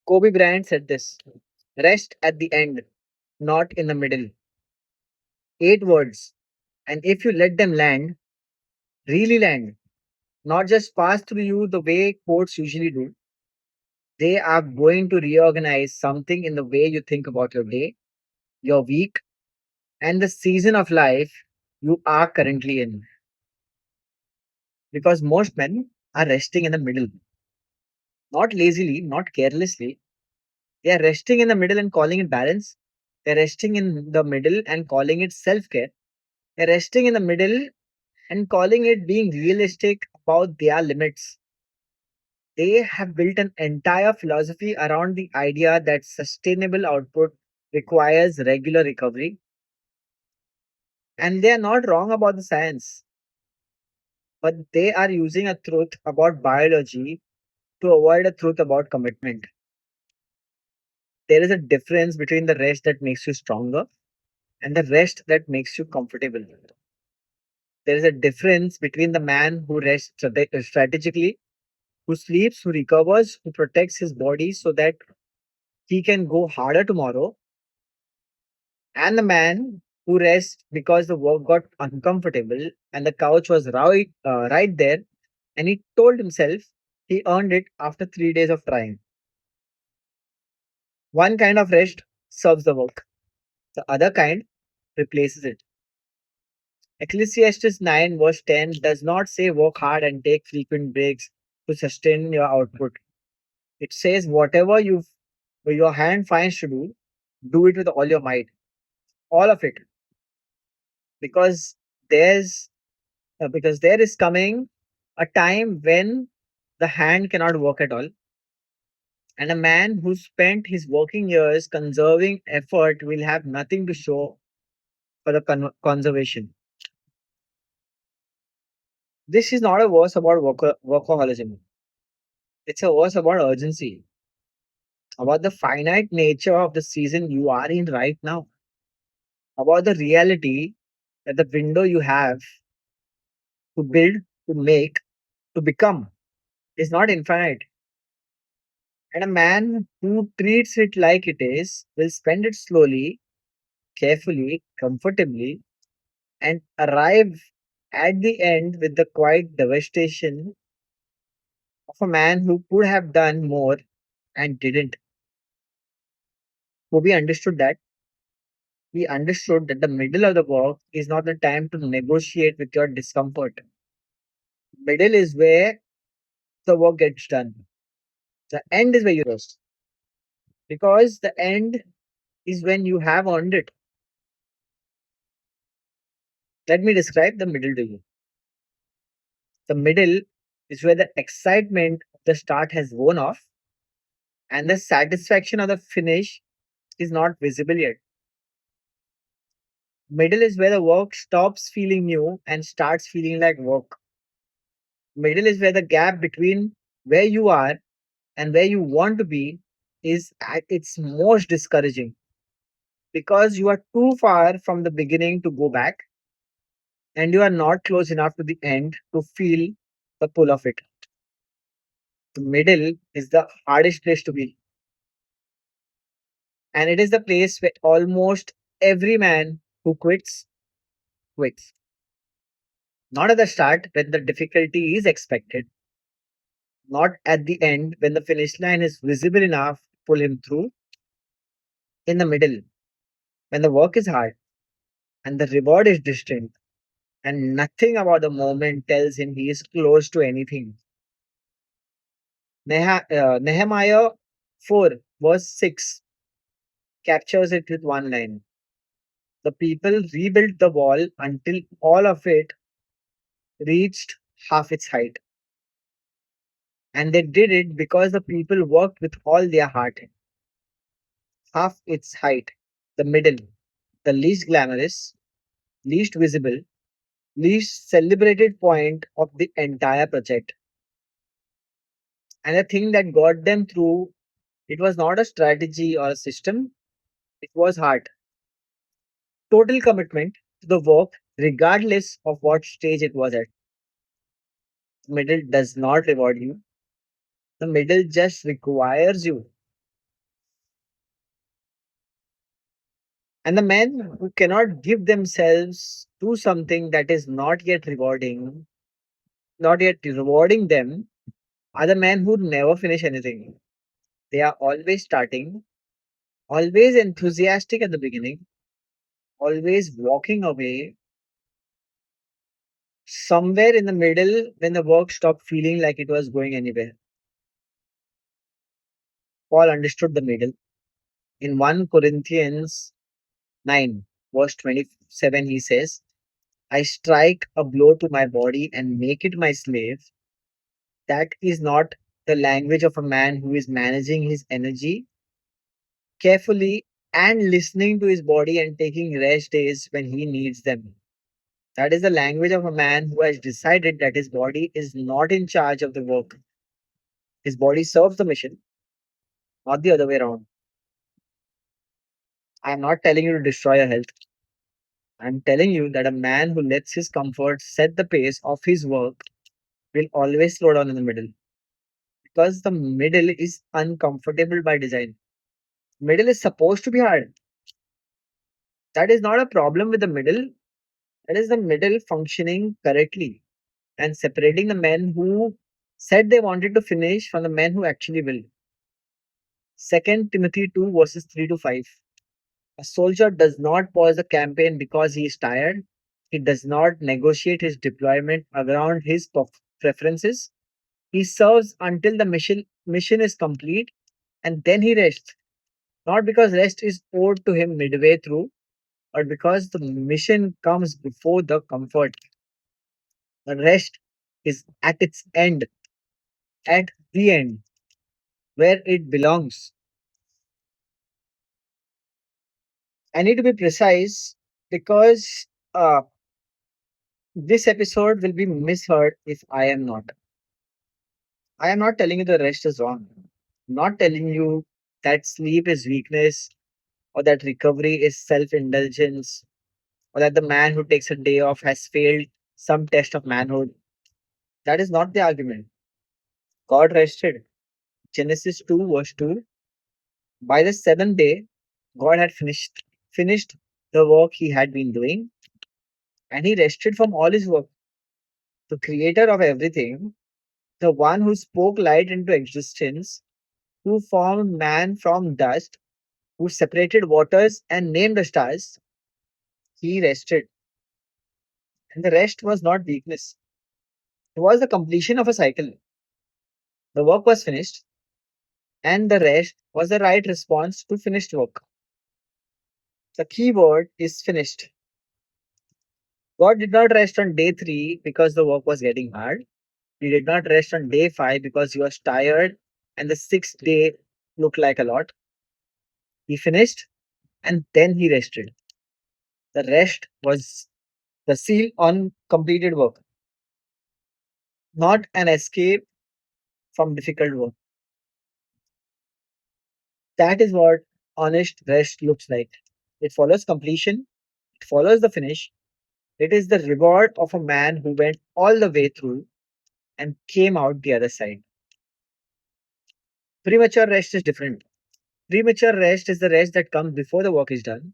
Kobe Bryant said this: rest at the end, not in the middle. 8 words. And if you let them land, really land, not just pass through you the way quotes usually do, they are going to reorganize something in the way you think about your day, your week, and the season of life you are currently in. Because most men are resting in the middle, not lazily, not carelessly. They are resting in the middle and calling it balance. They're resting in the middle and calling it self care. They're resting in the middle and calling it being realistic about their limits. They have built an entire philosophy around the idea that sustainable output requires regular recovery. And they are not wrong about the science, but they are using a truth about biology to avoid a truth about commitment. There is a difference between the rest that makes you stronger and the rest that makes you comfortable. There is a difference between the man who rests strategically, who sleeps, who recovers, who protects his body so that he can go harder tomorrow, and the man who rests because the work got uncomfortable and the couch was right there, and he told himself he earned it after 3 days of trying. One kind of rest serves the work, the other kind replaces it. Ecclesiastes 9, verse 10 does not say work hard and take frequent breaks to sustain your output. It says whatever your hand finds to do it with all your might, all of it, because there's because there is coming a time when the hand cannot work at all, and a man who spent his working years conserving effort will have nothing to show for the conservation. This is not a verse about workaholism. It's a verse about urgency, about the finite nature of the season you are in right now, about the reality that the window you have to build, to make, to become is not infinite. And a man who treats it like it is will spend it slowly, carefully, comfortably, and arrive at the end with the quiet devastation of a man who could have done more and didn't. Kobe understood that. He understood that the middle of the work is not the time to negotiate with your discomfort. Middle is where the work gets done. The end is where you rest. Because the end is when you have earned it. Let me describe the middle to you. The middle is where the excitement of the start has worn off and the satisfaction of the finish is not visible yet. Middle is where the work stops feeling new and starts feeling like work. Middle is where the gap between where you are and where you want to be is at its most discouraging because you are too far from the beginning to go back and you are not close enough to the end to feel the pull of it. The middle is the hardest place to be, and it is the place where almost every man who quits. Not at the start when the difficulty is expected, not at the end when the finish line is visible enough to pull him through. In the middle, when the work is hard and the reward is distant, and nothing about the moment tells him he is close to anything. Nehemiah 4, verse 6 captures it with one line. The people rebuilt the wall until all of it reached half its height. And they did it because the people worked with all their heart. Half its height, the middle, the least glamorous, least visible, least celebrated point of the entire project. And the thing that got them through, it was not a strategy or a system, it was heart. Total commitment to the work, regardless of what stage it was at. The middle does not reward you, the middle just requires you. And the men who cannot give themselves to something that is not yet rewarding them, are the men who never finish anything. They are always starting, always enthusiastic at the beginning, always walking away somewhere in the middle when the work stopped feeling like it was going anywhere. Paul understood the middle. In 1 Corinthians 9, verse 27, he says, I strike a blow to my body and make it my slave. That is not the language of a man who is managing his energy carefully and listening to his body and taking rest days when he needs them. That is the language of a man who has decided that his body is not in charge of the work. His body serves the mission, not the other way around. I am not telling you to destroy your health. I am telling you that a man who lets his comfort set the pace of his work will always slow down in the middle because the middle is uncomfortable by design. Middle is supposed to be hard. That is not a problem with the middle. That is the middle functioning correctly and separating the men who said they wanted to finish from the men who actually will. Second Timothy 2 verses 3 to 5. A soldier does not pause the campaign because he is tired. He does not negotiate his deployment around his preferences. He serves until the mission is complete and then he rests. Not because rest is owed to him midway through, but because the mission comes before the comfort. The rest is at its end, at the end, where it belongs. I need to be precise because this episode will be misheard if I am not. I am not telling you the rest is wrong. I'm not telling you that sleep is weakness or that recovery is self indulgence or that the man who takes a day off has failed some test of manhood. That is not the argument. God rested. Genesis 2, verse 2. By the seventh day, God had finished the work he had been doing, and he rested from all his work. The creator of everything, the one who spoke light into existence, who formed man from dust, who separated waters and named the stars, he rested. And the rest was not weakness. It was the completion of a cycle. The work was finished, and the rest was the right response to finished work. The key word is finished. God did not rest on day 3 because the work was getting hard. He did not rest on day 5 because he was tired and the sixth day looked like a lot. He finished and then he rested. The rest was the seal on completed work, not an escape from difficult work. That is what honest rest looks like. It follows completion, it follows the finish. It is the reward of a man who went all the way through and came out the other side. Premature rest is different. Premature rest is the rest that comes before the work is done.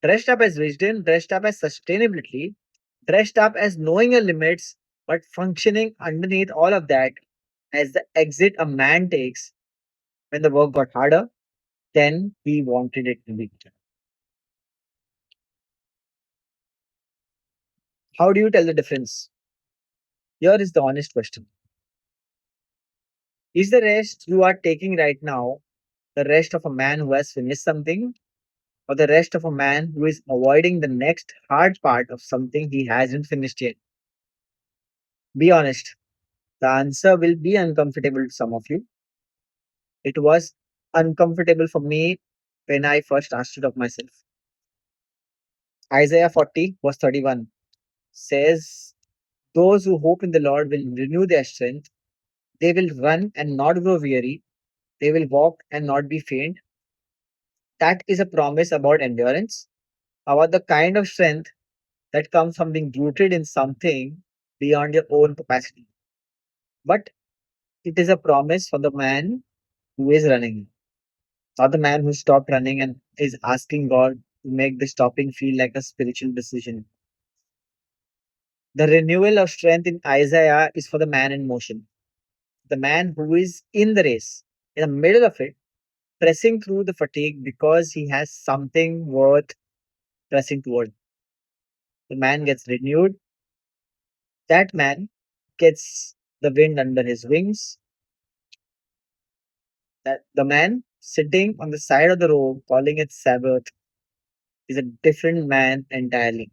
Dressed up as wisdom, dressed up as sustainability, dressed up as knowing your limits, but functioning underneath all of that as the exit a man takes when the work got harder than he wanted it to be. How do you tell the difference? Here is the honest question. Is the rest you are taking right now the rest of a man who has finished something, or the rest of a man who is avoiding the next hard part of something he hasn't finished yet? Be honest. The answer will be uncomfortable to some of you. It was uncomfortable for me when I first asked it of myself. Isaiah 40, verse 31 says, those who hope in the Lord will renew their strength. They will run and not grow weary. They will walk and not be faint. That is a promise about endurance, about the kind of strength that comes from being rooted in something beyond your own capacity. But it is a promise for the man who is running, not the man who stopped running and is asking God to make the stopping feel like a spiritual decision. The renewal of strength in Isaiah is for the man in motion, the man who is in the race, in the middle of it, pressing through the fatigue because he has something worth pressing toward. The man gets renewed. That man gets the wind under his wings. That the man sitting on the side of the road calling it Sabbath is a different man entirely.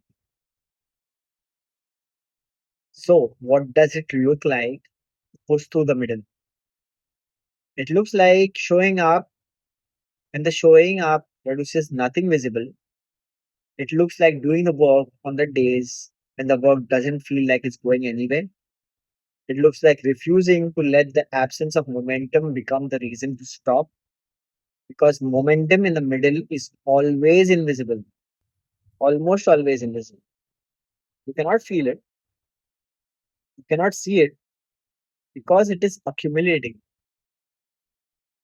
So, what does it look like to push through the middle? It looks like showing up, and the showing up produces nothing visible. It looks like doing the work on the days when the work doesn't feel like it's going anywhere. It looks like refusing to let the absence of momentum become the reason to stop, because momentum in the middle is always invisible, almost always invisible. You cannot feel it, you cannot see it because it is accumulating.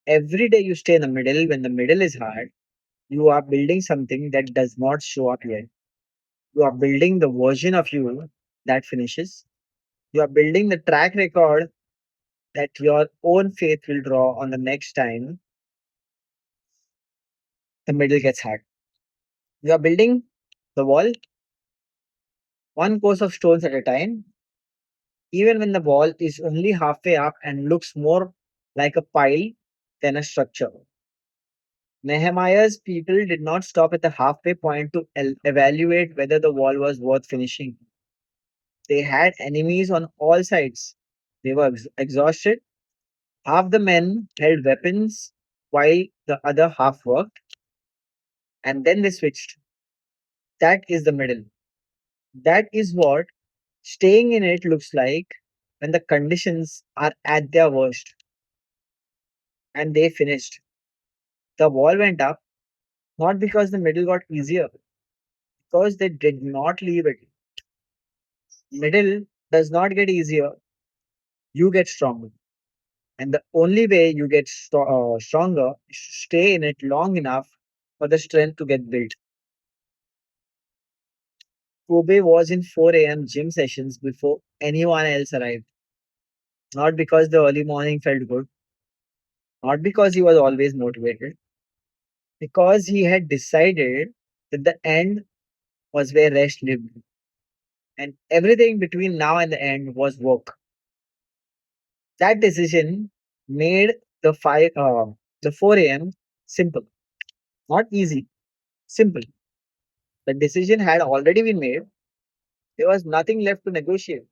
Every day you stay in the middle when the middle is hard, you are building something that does not show up yet. You are building the version of you that finishes. You are building the track record that your own faith will draw on the next time the middle gets hard. You are building the wall one course of stones at a time, even when the wall is only halfway up and looks more like a pile than a structure. Nehemiah's people did not stop at the halfway point to evaluate whether the wall was worth finishing. They had enemies on all sides. They were exhausted. Half the men held weapons while the other half worked, and then they switched. That is the middle. That is what staying in it looks like when the conditions are at their worst. And they finished. The wall went up, not because the middle got easier, because they did not leave it. Middle does not get easier, you get stronger. And the only way you get stronger is to stay in it long enough for the strength to get built. Kobe was in 4 a.m. gym sessions before anyone else arrived. Not because the early morning felt good, not because he was always motivated, because he had decided that the end was where rest lived, and everything between now and the end was work. That decision made the 4 a.m. simple, not easy, simple. The decision had already been made. There was nothing left to negotiate.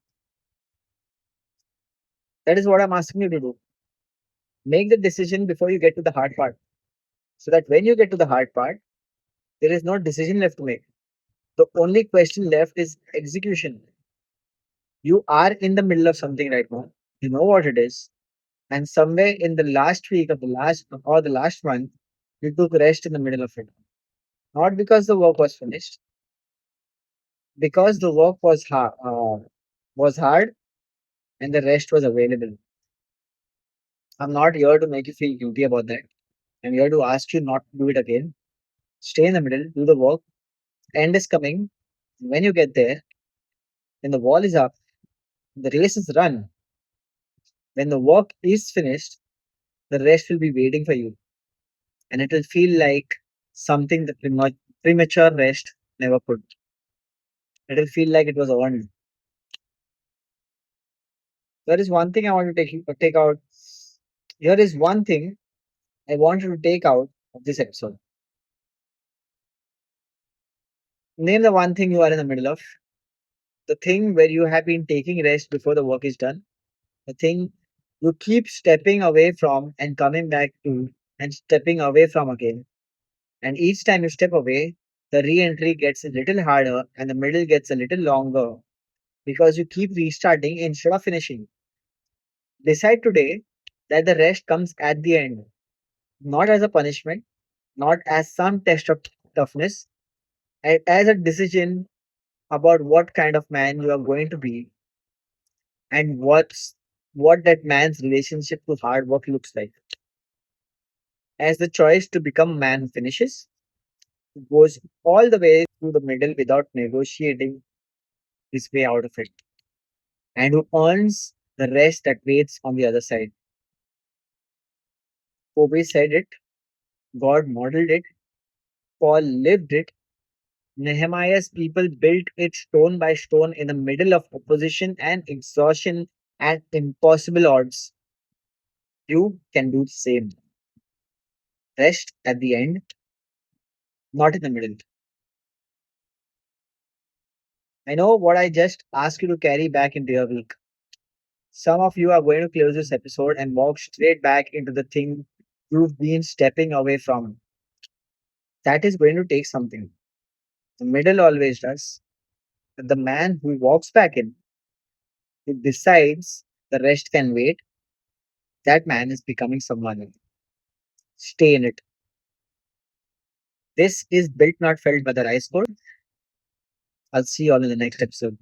That is what I'm asking you to do. Make the decision before you get to the hard part, so that when you get to the hard part, there is no decision left to make. The only question left is execution. You are in the middle of something right now. You know what it is, and somewhere in the last week of the last month, you took rest in the middle of it. Not because the work was finished, because the work was hard and the rest was available. I'm not here to make you feel guilty about that. I'm here to ask you not to do it again. Stay in the middle, do the work. End is coming. When you get there, when the wall is up, the race is run. When the work is finished, the rest will be waiting for you. And it will feel like something that premature rest never could. It will feel like it was earned. There is one thing I want to take out. Here is one thing I want you to take out of this episode. Name the one thing you are in the middle of. The thing where you have been taking rest before the work is done. The thing you keep stepping away from and coming back to and stepping away from again. And each time you step away, the re entry gets a little harder and the middle gets a little longer because you keep restarting instead of finishing. Decide today that the rest comes at the end, not as a punishment, not as some test of toughness, as a decision about what kind of man you are going to be and what that man's relationship to hard work looks like. As the choice to become a man who finishes, goes all the way through the middle without negotiating his way out of it, and who earns the rest that waits on the other side. Kobe said it, God modeled it, Paul lived it, Nehemiah's people built it stone by stone in the middle of opposition and exhaustion and impossible odds. You can do the same. Rest at the end, not in the middle. I know what I just asked you to carry back into your week. Some of you are going to close this episode and walk straight back into the thing you've been stepping away from. That is going to take something. The middle always does. But the man who walks back in, who decides the rest can wait, that man is becoming someone. Stay in it. This is Built Not Felt by the Rice Code. I'll see you all in the next episode.